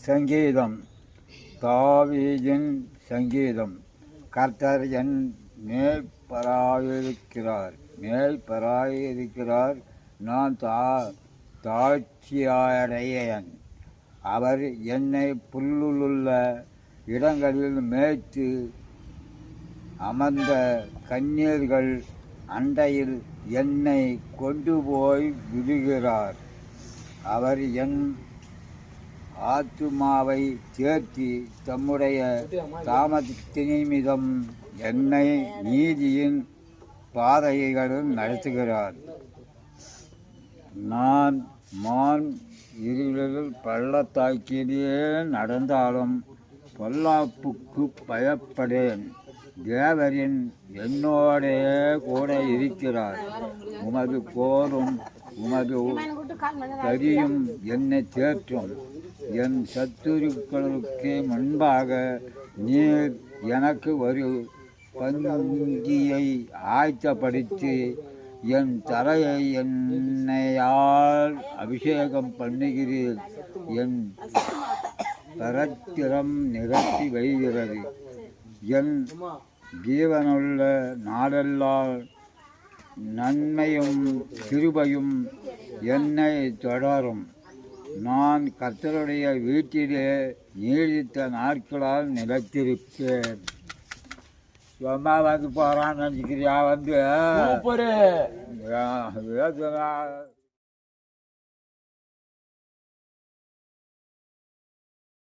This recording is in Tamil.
சங்கீதம். தாவீதின் சங்கீதம். கர்த்தர் என் மேய்ப்பராயிருக்கிறார், நான் தாழ்ச்சியடையேன். அவர் என்னை புல்லுள்ள இடங்களில் மேய்த்து அமர்ந்த கண்ணீர்கள் அண்டையில் என்னை கொண்டு போய் விடுகிறார். அவர் என் ஆத்துமாவை தேர்த்தி தம்முடைய தாமத்தினிமிதம் என்னை நீதியின் பாதைகளில் நடத்துகிறார். நான் மான் இருளில் பள்ளத்தாக்கிலே நடந்தாலும் பொல்லாப்புக்கு பயப்படேன். தேவரின் என்னோடே கூட இருக்கிறார். உமது கோலும் உமது கரியும் என்னை தேற்றும். என் சத்துருக்களுக்கு முன்பாக நீர் எனக்கு ஒரு பந்தியை ஆயத்தப்படுத்தி என் தலையை எண்ணெயால் அபிஷேகம் பண்ணுகிறீர். என் பரத்திரம் நிரப்பி வைகிறது. என் ஜீவனுள்ள நாளெல்லாம் நன்மையும் கிருபையும் என்னை தொடரும். நான் கர்த்தருடைய வீட்டிலே நீடித்த நாட்களால் நிலைத்திருப்பேன். சும்மா வந்து போகிறான்னு நினைக்கிறியா? வந்து